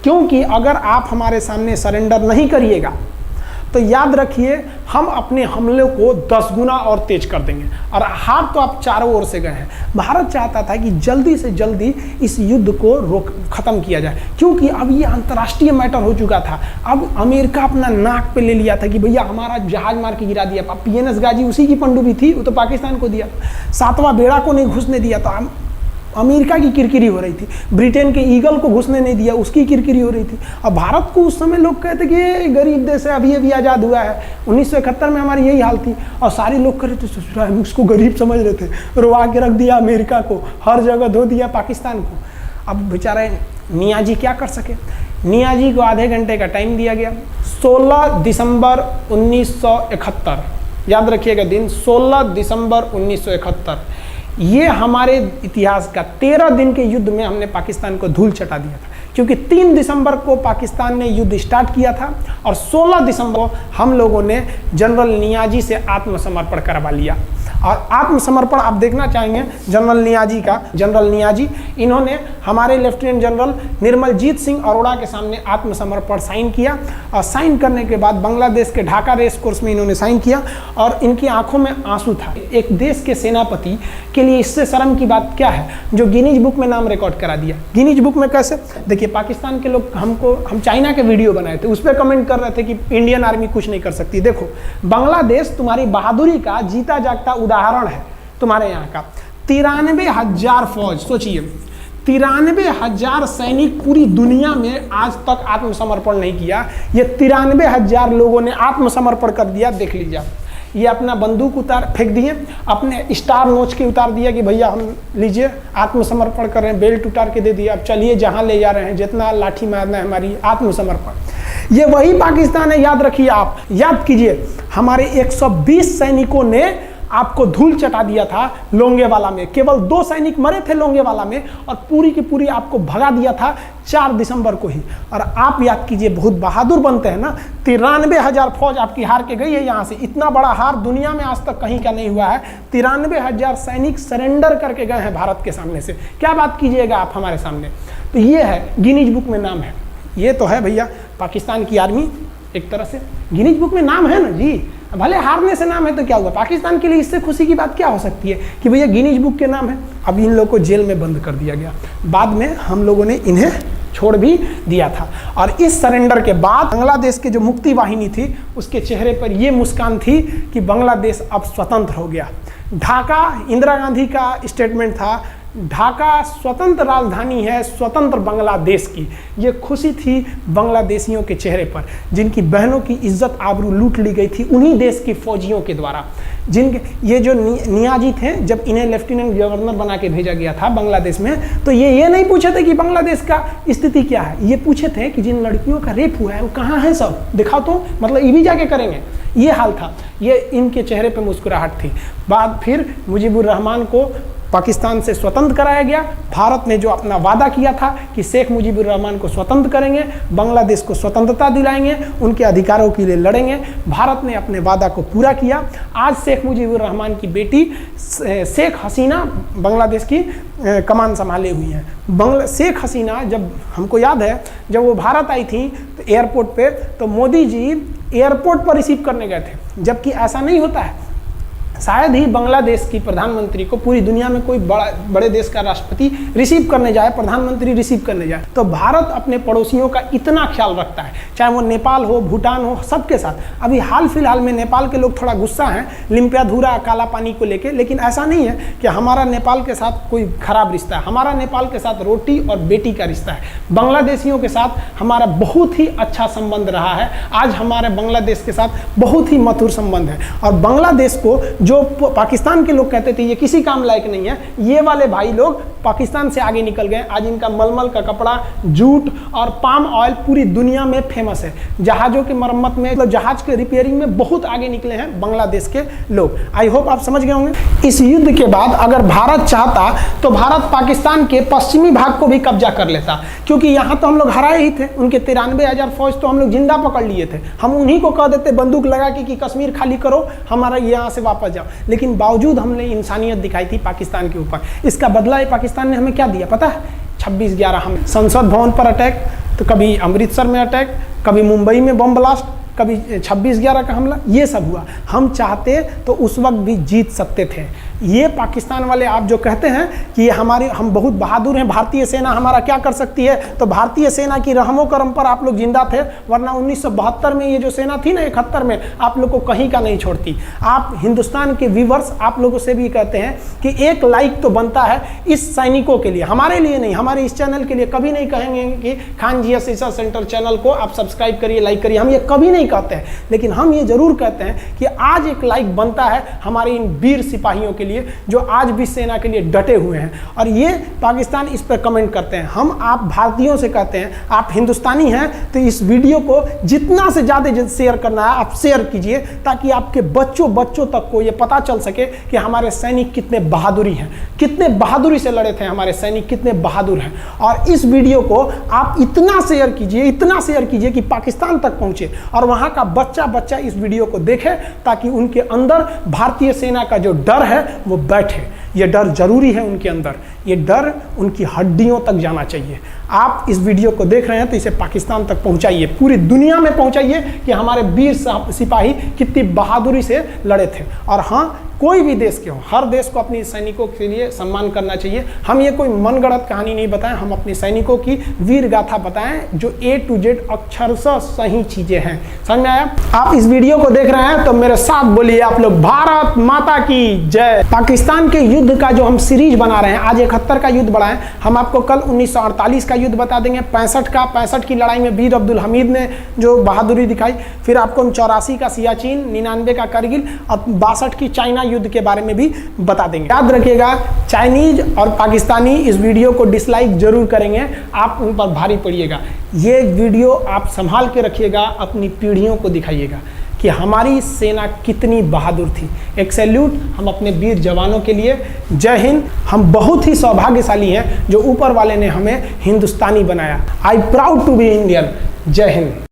क्योंकि अगर आप हमारे सामने सरेंडर नहीं करिएगा तो याद रखिए हम अपने हमले को 10 गुना और तेज कर देंगे। और हार तो आप चारों ओर से गए हैं। भारत चाहता था कि जल्दी से जल्दी इस युद्ध को खत्म किया जाए, क्योंकि अब ये अंतर्राष्ट्रीय मैटर हो चुका था। अब अमेरिका अपना नाक पे ले लिया था कि भैया हमारा जहाज मार के गिरा दिया। PNS गाजी उसी की पनडुब्बी थी, वो तो पाकिस्तान को दिया। 7वां बेड़ा को नहीं घुसने दिया था। अमेरिका की किरकिरी हो रही थी, ब्रिटेन के ईगल को घुसने नहीं दिया, उसकी किरकिरी हो रही थी। और भारत को उस समय लोग कहते कि ये गरीब देश है, अभी अभी आज़ाद हुआ है। 1971 में हमारी यही हाल थी और सारे लोग कर रहे थे, ससुरा हम उसको गरीब समझ रहे थे, रुआ के रख दिया अमेरिका को, हर जगह धो दिया पाकिस्तान को। अब बेचारे नियाजी क्या कर सके। नियाजी को आधे घंटे का टाइम दिया गया। 16 दिसंबर 1971, याद रखिएगा दिन, 16 दिसंबर 1971। ये हमारे इतिहास का 13 दिन के युद्ध में हमने पाकिस्तान को धूल चटा दिया था, क्योंकि 3 दिसंबर को पाकिस्तान ने युद्ध स्टार्ट किया था और 16 दिसंबर को हम लोगों ने जनरल नियाजी से आत्मसमर्पण करवा लिया। और आत्मसमर्पण आप देखना चाहेंगे जनरल नियाजी का। जनरल नियाजी इन्होंने हमारे लेफ्टिनेंट जनरल निर्मलजीत सिंह अरोड़ा के सामने आत्मसमर्पण साइन किया और साइन करने के बाद बांग्लादेश के ढाका रेस कोर्स में इन्होंने साइन किया और इनकी आंखों में आंसू था। एक देश के सेनापति के लिए इससे शर्म की बात क्या है, जो गिनीज बुक में नाम रिकॉर्ड करा दिया। गिनीज बुक में कैसे, देखिए पाकिस्तान के लोग हम चाइना के वीडियो बनाए थे, उस पर कमेंट कर रहे थे कि इंडियन आर्मी कुछ नहीं कर सकती। देखो बांग्लादेश तुम्हारी बहादुरी का जीता जागता उदाहरण है। तुम्हारे यहाँ का 93,000 फौज, सोचिए 93,000 सैनिक पूरी दुनिया में आज तक आत्मसमर्पण नहीं किया। ये 93,000 लोगों ने आत्मसमर्पण कर दिया। देख लीजिए, ये अपना बंदूक उतार फेंक दिए, अपने स्टार नोच के उतार दिया कि भैया हम लीजिए आत्मसमर्पण कर रहे हैं, बेल्ट उतार के दे दिया, अब चलिए जहाँ ले जा रहे हैं, जितना लाठी मारना है हमारी, आत्मसमर्पण। ये वही पाकिस्तान है, याद रखिए। आप याद कीजिए, हमारे 120 सैनिकों ने आपको धूल चटा दिया था लोंगेवाला में। केवल 2 सैनिक मरे थे लोंगेवाला में और पूरी की पूरी आपको भगा दिया था 4 दिसंबर को ही। और आप याद कीजिए, बहुत बहादुर बनते हैं ना, 93,000 फौज आपकी हार के गई है यहाँ से। इतना बड़ा हार दुनिया में आज तक कहीं का नहीं हुआ है। 93,000 सैनिक सरेंडर करके गए हैं भारत के सामने से। क्या बात कीजिएगा आप हमारे सामने। तो ये है, गिनीज बुक में नाम है। ये तो है भैया पाकिस्तान की आर्मी, एक तरह से गिनीज बुक में नाम है ना जी। भले हारने से नाम है तो क्या हुआ, पाकिस्तान के लिए इससे खुशी की बात क्या हो सकती है कि भैया गिनीज बुक के नाम है। अब इन लोगों को जेल में बंद कर दिया गया, बाद में हम लोगों ने इन्हें छोड़ भी दिया था। और इस सरेंडर के बाद बांग्लादेश के जो मुक्ति वाहिनी थी उसके चेहरे पर यह मुस्कान थी कि बांग्लादेश अब स्वतंत्र हो गया। ढाका इंदिरा गांधी का स्टेटमेंट था, ढाका स्वतंत्र राजधानी है स्वतंत्र बांग्लादेश की। ये खुशी थी बांग्लादेशियों के चेहरे पर, जिनकी बहनों की इज्जत आबरू लूट ली गई थी उन्हीं देश के फौजियों के द्वारा। जिनके ये जो नियाजी थे, जब इन्हें लेफ्टिनेंट गवर्नर बना के भेजा गया था बांग्लादेश में, तो ये नहीं पूछे थे कि बांग्लादेश का स्थिति क्या है। ये पूछे थे कि जिन लड़कियों का रेप हुआ है वो कहाँ है, सब दिखाओ तो, मतलब ये भी जाके करेंगे। ये हाल था, ये इनके चेहरे पर मुस्कुराहट थी। बाद फिर मुजीबुर रहमान को पाकिस्तान से स्वतंत्र कराया गया। भारत ने जो अपना वादा किया था कि शेख मुजीबुर रहमान को स्वतंत्र करेंगे, बांग्लादेश को स्वतंत्रता दिलाएंगे, उनके अधिकारों के लिए लड़ेंगे, भारत ने अपने वादा को पूरा किया। आज शेख मुजीबुर रहमान की बेटी शेख हसीना बांग्लादेश की कमान संभाले हुई हैं। शेख हसीना, जब हमको याद है जब वो भारत आई थी तो एयरपोर्ट पे, तो मोदी जी एयरपोर्ट पर रिसीव करने गए थे, जबकि ऐसा नहीं होता है। शायद ही बांग्लादेश की प्रधानमंत्री को पूरी दुनिया में कोई बड़े देश का राष्ट्रपति रिसीव करने जाए, प्रधानमंत्री रिसीव करने जाए। तो भारत अपने पड़ोसियों का इतना ख्याल रखता है, चाहे वो नेपाल हो, भूटान हो, सबके साथ। अभी हाल फिलहाल में नेपाल के लोग थोड़ा गुस्सा हैं लिम्पियाधुरा काला पानी को लेके, लेकिन ऐसा नहीं है कि हमारा नेपाल के साथ कोई खराब रिश्ता है। हमारा नेपाल के साथ रोटी और बेटी का रिश्ता है। बांग्लादेशियों के साथ हमारा बहुत ही अच्छा संबंध रहा है। आज हमारे बांग्लादेश के साथ बहुत ही मधुर संबंध है। और बांग्लादेश को जो पाकिस्तान के लोग कहते थे ये किसी काम लायक नहीं है, ये वाले भाई लोग पाकिस्तान से आगे निकल गए। आज इनका मलमल का कपड़ा, जूट और पाम ऑयल पूरी दुनिया में फेमस है। जहाज़ों की मरम्मत में, मतलब जहाज के रिपेयरिंग में बहुत आगे निकले हैं बांग्लादेश के लोग। आई होप आप समझ गए होंगे। इस युद्ध के बाद अगर भारत चाहता तो भारत पाकिस्तान के पश्चिमी भाग को भी कब्जा कर लेता, क्योंकि यहाँ तो हम लोग हराए ही थे। उनके 93,000 फौज तो हम लोग जिंदा पकड़ लिए थे। हम उन्हीं को कह देते बंदूक लगा के कि कश्मीर खाली करो, हमारा यहाँ से वापस जाओ। लेकिन बावजूद हमने इंसानियत दिखाई थी पाकिस्तान के ऊपर। इसका बदला पाकिस्तान ने हमें क्या दिया पता है? 26/11 हम संसद भवन पर अटैक, तो कभी अमृतसर में अटैक, कभी मुंबई में बम ब्लास्ट, कभी 26/11 का हमला, ये सब हुआ। हम चाहते तो उस वक्त भी जीत सकते थे, ये पाकिस्तान वाले आप जो कहते हैं कि हम बहुत बहादुर हैं, भारतीय सेना हमारा क्या कर सकती है, तो भारतीय सेना की रहमो करम पर आप लोग जिंदा थे, वरना 1972 में ये जो सेना थी ना, 71 में, आप लोग को कहीं का नहीं छोड़ती। आप हिंदुस्तान के व्यूवर्स आप लोगों से भी कहते हैं कि एक लाइक तो बनता है इस सैनिकों के लिए, हमारे लिए नहीं, हमारे इस चैनल के लिए कभी नहीं कहेंगे कि खान जी रिसर्च सेंटर चैनल को आप सब्सक्राइब करिए, लाइक करिए, हम ये कभी नहीं कहते हैं। लेकिन हम ये जरूर कहते हैं कि आज एक लाइक बनता है हमारे इन वीर सिपाहियों के लिए जो आज भी सेना के लिए डटे हुए हैं। और ये पाकिस्तान इस पर कमेंट करते हैं। हम आप भारतीयों से कहते हैं, आप हिंदुस्तानी हैं तो इस वीडियो को जितना से ज़्यादा शेयर करना है आप शेयर कीजिए, ताकि आपके बच्चों तक को ये पता चल सके कि हमारे सैनिक कितने बहादुरी हैं, कितने बहादुरी से लड़े थे हमारे सैनिक, कितने बहादुर हैं। और इस वीडियो को आप इतना शेयर कीजिए कि पाकिस्तान तक पहुंचे और वहां का बच्चा इस वीडियो को देखे, ताकि उनके अंदर भारतीय सेना का जो डर है वो बैठे। ये डर जरूरी है उनके अंदर, ये डर उनकी हड्डियों तक जाना चाहिए। आप इस वीडियो को देख रहे हैं तो इसे पाकिस्तान तक पहुंचाइए, पूरी दुनिया में पहुंचाइए कि हमारे वीर सिपाही कितनी बहादुरी से लड़े थे। और हाँ, कोई भी देश के हो, हर देश को अपने सैनिकों के लिए सम्मान करना चाहिए। हम ये कोई मनगढ़ंत कहानी नहीं बताएं, हम अपने सैनिकों की वीर गाथा बताएं जो A to Z अक्षरशः सही चीजें हैं। समझ में आया? आप इस वीडियो को देख रहे हैं तो मेरे साथ बोलिए आप लोग, भारत माता की जय। पाकिस्तान के युद्ध का जो हम सीरीज बना रहे हैं, आज 71 का युद्ध बढ़ाएं, हम आपको कल 1948 का युद्ध बता देंगे, 65 की लड़ाई में वीर अब्दुल हमीद ने जो बहादुरी दिखाई, फिर आपको हम 84 का सियाचिन, 99 का करगिल और 62 की चाइना युद्ध के बारे में भी बता देंगे। याद रखिएगा, चाइनीज और पाकिस्तानी इस वीडियो को डिसलाइक जरूर करेंगे, आप उन पर भारी पड़िएगा। ये वीडियो आप संभाल के रखिएगा, अपनी पीढ़ियों को दिखाइएगा कि हमारी सेना कितनी बहादुर थी। एक सैल्यूट हम अपने वीर जवानों के लिए। जय हिंद। हम बहुत ही सौभाग्यशाली हैं जो ऊपर वाले ने हमें हिंदुस्तानी बनाया। I proud to be Indian. जय हिंद।